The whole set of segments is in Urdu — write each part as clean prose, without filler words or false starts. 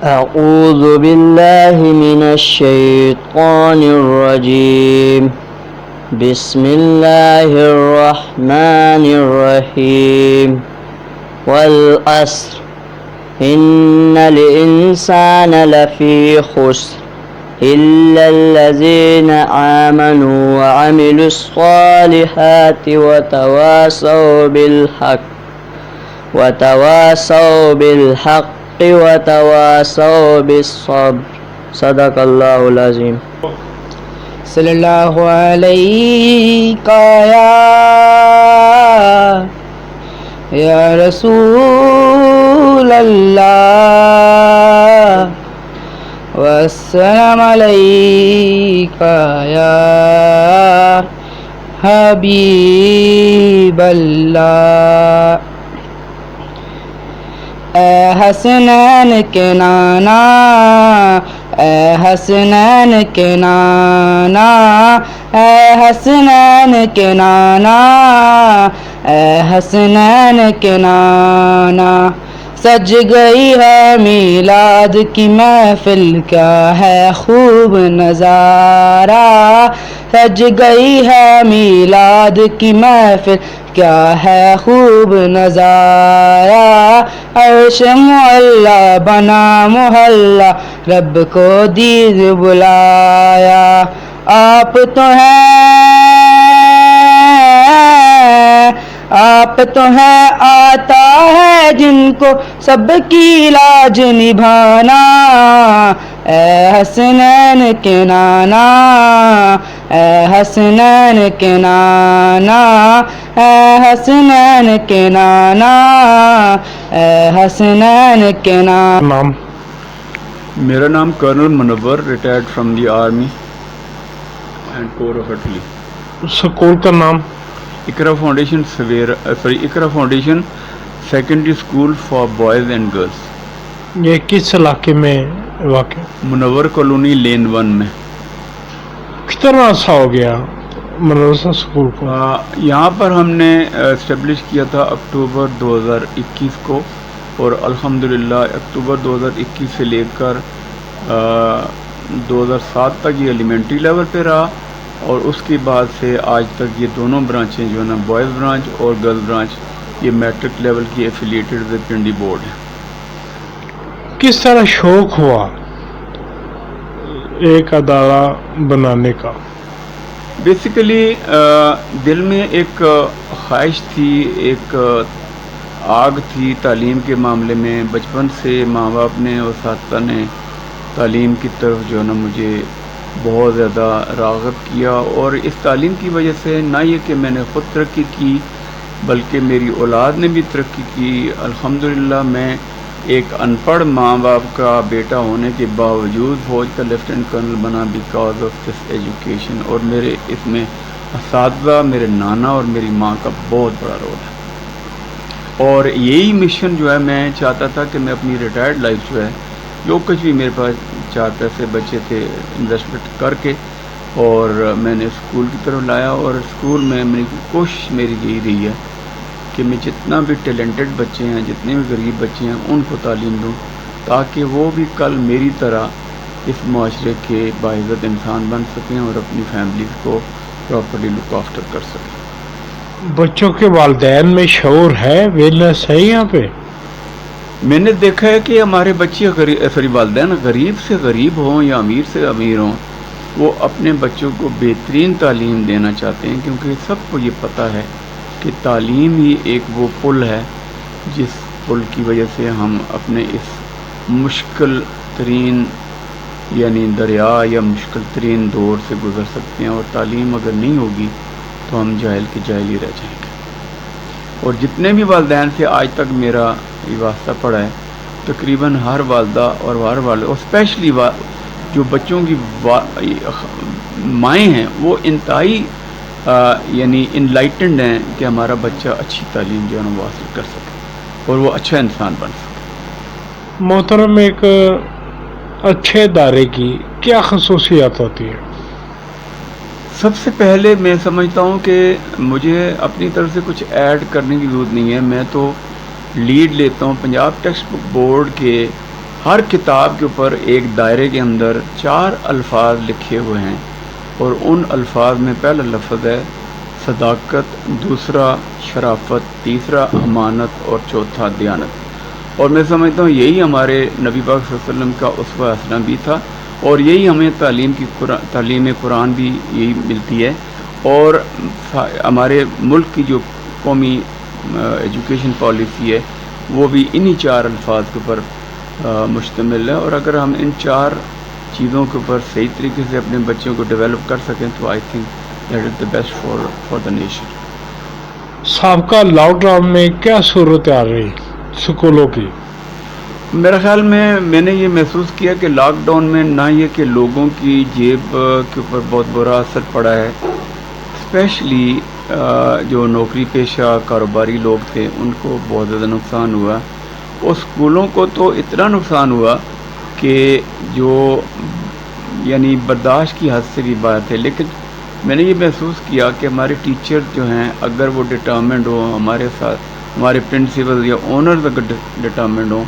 أعوذ بالله من الشيطان الرجيم بسم الله الرحمن الرحيم والعصر إن الإنسان لفي خسر إلا الذين آمنوا وعملوا الصالحات وتواصوا بالحق وتواصوا بالصبر صدق الله العظيم. صلی اللہ علیہ یا رسول اللہ والسلام علیکہ یا حبیب اللہ. اے حسنین کے نانا، اے حسنین کے نانا، اے حسنین کے نانا، اے حسنین کے نانا. سج گئی ہے میلاد کی محفل، کیا ہے خوب نظارہ. سج گئی ہے میلاد کی محفل، کیا ہے خوب نظارہ. عرش معلا بنا محلہ، رب کو دید بلایا. آپ تو ہیں آتا ہے جن کو سب کی لاج نبھانا. اے حسنین کے نانا، اے حسنین کے نانا، اے حسنین کے نانا، اے حسنین کے نانا. میرا نام colonel Munawar, retired from the army and corps of artillery. School کا نام Iqra foundation Iqra foundation secondary school for boys and girls. یہ کس علاقے میں واقع؟ منور کالونی لین 1 میں. کتنا عرصہ ہو گیا مدرسہ اسکول کو؟ یہاں پر ہم نے اسٹیبلش کیا تھا اکتوبر 2021 کو، اور الحمدللہ اکتوبر 2021 سے لے کر 2007 تک یہ ایلیمنٹری لیول پہ رہا، اور اس کے بعد سے آج تک یہ دونوں برانچیں جو ہے نا، بوائز برانچ اور گرل برانچ، یہ میٹرک لیول کی ایفیلیٹڈ ود پنڈی بورڈ ہے. کس طرح شوق ہوا ایک ادارہ بنانے کا؟ بیسیکلی دل میں ایک خواہش تھی، ایک آگ تھی تعلیم کے معاملے میں. بچپن سے ماں باپ نے اور اساتذہ نے تعلیم کی طرف جو ہے نا مجھے بہت زیادہ راغب کیا، اور اس تعلیم کی وجہ سے نہ یہ کہ میں نے خود ترقی کی بلکہ میری اولاد نے بھی ترقی کی. الحمدللہ میں ایک ان پڑھ ماں باپ کا بیٹا ہونے کے باوجود فوج کا لیفٹیننٹ کرنل بنا بیکاز آف دس ایجوکیشن، اور میرے اس میں اساتذہ، میرے نانا اور میری ماں کا بہت بڑا رول ہے. اور یہی مشن جو ہے میں چاہتا تھا کہ میں اپنی ریٹائرڈ لائف جو ہے، جو کچھ بھی میرے پاس 4 پیسے بچے تھے انویسٹمنٹ کر کے، اور میں نے اسکول کی طرف لایا. اور اسکول میں میری کوشش میری یہی رہی ہے کہ میں جتنا بھی ٹیلنٹڈ بچے ہیں، جتنے بھی غریب بچے ہیں، ان کو تعلیم دوں تاکہ وہ بھی کل میری طرح اس معاشرے کے باعزت انسان بن سکیں اور اپنی فیملیز کو پراپرلی لک آفٹر کر سکیں. بچوں کے والدین میں شعور ہے، ویلنس ہے یہاں پہ؟ میں نے دیکھا ہے کہ ہمارے بچے والدین غریب سے غریب ہوں یا امیر سے امیر ہوں، وہ اپنے بچوں کو بہترین تعلیم دینا چاہتے ہیں، کیونکہ سب کو یہ پتہ ہے کہ تعلیم ہی ایک وہ پل ہے جس پل کی وجہ سے ہم اپنے اس مشکل ترین یعنی دریا یا مشکل ترین دور سے گزر سکتے ہیں. اور تعلیم اگر نہیں ہوگی تو ہم جاہل کے جاہل ہی رہ جائیں گے. اور جتنے بھی والدین سے آج تک میرا یہ واسطہ پڑا ہے، تقریباً ہر والدہ اور ہر والد، اور اسپیشلی جو بچوں کی مائیں ہیں، وہ انتہائی یعنی انلائٹنڈ ہیں کہ ہمارا بچہ اچھی تعلیم جو ہے وہ حاصل کر سکے اور وہ اچھا انسان بن سکے. محترم، ایک اچھے ادارے کی کیا خصوصیات ہوتی ہیں؟ سب سے پہلے میں سمجھتا ہوں کہ مجھے اپنی طرف سے کچھ ایڈ کرنے کی ضرورت نہیں ہے. میں تو لیڈ لیتا ہوں. پنجاب ٹیکسٹ بک بورڈ کے ہر کتاب کے اوپر ایک دائرے کے اندر 4 الفاظ لکھے ہوئے ہیں، اور ان الفاظ میں پہلا لفظ ہے صداقت، دوسرا شرافت، تیسرا امانت اور چوتھا دیانت۔ اور میں سمجھتا ہوں یہی ہمارے نبی پاک صلی اللہ علیہ وسلم کا اسوہ حسنہ بھی تھا، اور یہی ہمیں تعلیم قرآن بھی یہی ملتی ہے، اور ہمارے ملک کی جو قومی ایجوکیشن پالیسی ہے وہ بھی انہی 4 الفاظ کے اوپر مشتمل ہے۔ اور اگر ہم ان 4 چیزوں کے اوپر صحیح طریقے سے اپنے بچوں کو ڈیولپ کر سکیں تو I think that is the best for the nation. سابقہ لاک ڈاؤن میں کیا صورت آ رہی اسکولوں کی؟ میرا خیال میں نے یہ محسوس کیا کہ لاک ڈاؤن میں نہ یہ کہ لوگوں کی جیب کے اوپر بہت برا اثر پڑا ہے، اسپیشلی جو نوکری پیشہ کاروباری لوگ تھے ان کو بہت زیادہ نقصان ہوا، اور اسکولوں کو تو اتنا نقصان ہوا کہ جو یعنی برداشت کی حد سے بھی بات ہے۔ لیکن میں نے یہ محسوس کیا کہ ہمارے ٹیچر جو ہیں اگر وہ ڈٹرمنڈ ہوں ہمارے ساتھ، ہمارے پرنسپل یا اونرز اگر ڈٹرمنڈ ہوں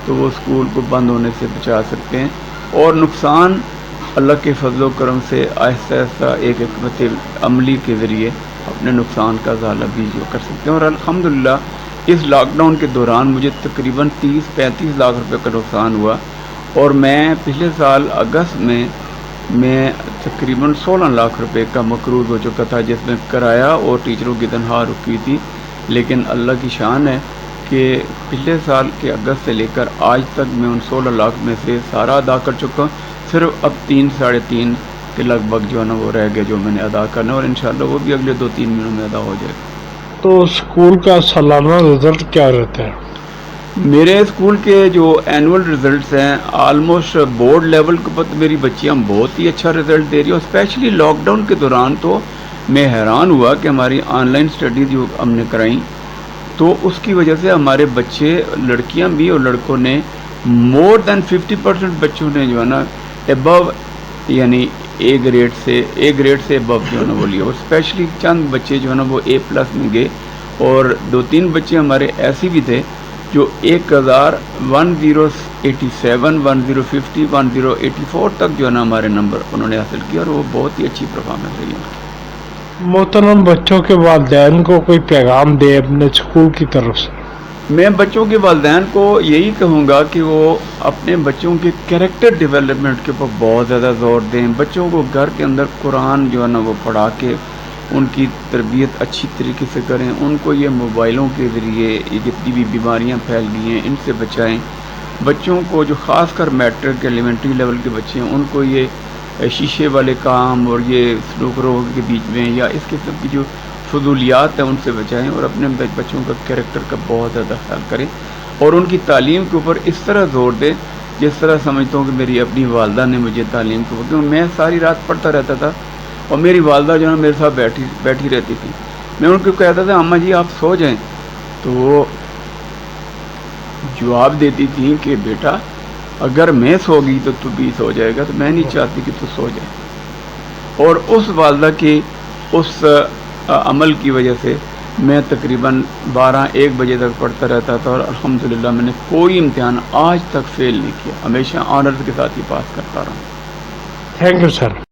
تو وہ اسکول کو بند ہونے سے بچا سکتے ہیں، اور نقصان اللہ کے فضل و کرم سے آہستہ آہستہ ایک حکمت عملی کے ذریعے اپنے نقصان کا ازالہ بھی جو کر سکتے ہیں۔ اور الحمدللہ اس لاک ڈاؤن کے دوران مجھے تقریباً 30-35 لاکھ روپے کا نقصان ہوا، اور میں پچھلے سال اگست میں تقریباً 16 لاکھ روپے کا مقروض ہو چکا تھا، جس میں کرایہ اور ٹیچروں کی تنخواہ رکی ہوئی تھی۔ لیکن اللہ کی شان ہے کہ پچھلے سال کے اگست سے لے کر آج تک میں ان 16 لاکھ میں سے سارا ادا کر چکا ہوں، صرف اب 3-3.5 کے لگ بھگ جو ہے نا وہ رہ گیا جو میں نے ادا کرنا ہے، اور انشاءاللہ وہ بھی اگلے 2-3 مہینوں میں ادا ہو جائے گا۔ تو اسکول کا سالانہ رزلٹ کیا رہتا ہے؟ میرے اسکول کے جو اینول ریزلٹس ہیں آلموسٹ بورڈ لیول کے اوپر میری بچیاں بہت ہی اچھا رزلٹ دے رہی ہیں، اور اسپیشلی لاک ڈاؤن کے دوران تو میں حیران ہوا کہ ہماری آن لائن اسٹڈیز جو ہم نے کرائیں تو اس کی وجہ سے ہمارے بچے، لڑکیاں بھی اور لڑکوں نے مور دین 50% بچوں نے جو ہے نا ابو یعنی اے گریڈ سے ابو جو ہے نا وہ لیا، اور اسپیشلی چند بچے جو ہے نا وہ A+ میں گئے، اور 2-3 بچے ہمارے ایسے بھی تھے جو 1087 1050 1084 تک جو ہے نا ہمارے نمبر انہوں نے حاصل کیا، اور وہ بہت ہی اچھی پرفارمنس رہی ہے۔ محترم بچوں کے والدین کو کوئی پیغام دے اپنے اسکول کی طرف سے؟ میں بچوں کے والدین کو یہی کہوں گا کہ وہ اپنے بچوں کے کیریکٹر ڈیولپمنٹ کے اوپر بہت زیادہ زور دیں، بچوں کو گھر کے اندر قرآن جو ہے نا وہ پڑھا کے ان کی تربیت اچھی طریقے سے کریں، ان کو یہ موبائلوں کے ذریعے یہ جتنی بھی بیماریاں پھیل گئی ہیں ان سے بچائیں۔ بچوں کو جو خاص کر میٹرک ایلیمنٹری لیول کے بچے ہیں ان کو یہ شیشے والے کام اور یہ سنوکروں کے بیچ میں یا اس قسم کی جو فضولیات ہیں ان سے بچائیں، اور اپنے بچوں کا کیریکٹر کا بہت زیادہ خیال کریں، اور ان کی تعلیم کے اوپر اس طرح زور دیں جس طرح سمجھتا ہوں کہ میری اپنی والدہ نے مجھے تعلیم کے اوپر، کیونکہ میں ساری رات پڑھتا رہتا تھا اور میری والدہ جو ہے میرے ساتھ بیٹھی رہتی تھی، میں ان کو کہتا تھا اماں جی آپ سو جائیں، تو وہ جواب دیتی تھی کہ بیٹا اگر میں سو گئی تو تو بھی سو جائے گا، تو میں نہیں چاہتی کہ تو سو جائے۔ اور اس والدہ کی اس عمل کی وجہ سے میں تقریباً 12-1 بجے تک پڑھتا رہتا تھا، اور الحمدللہ میں نے کوئی امتحان آج تک فیل نہیں کیا، ہمیشہ آنرز کے ساتھ ہی پاس کرتا رہا۔ Thank you sir.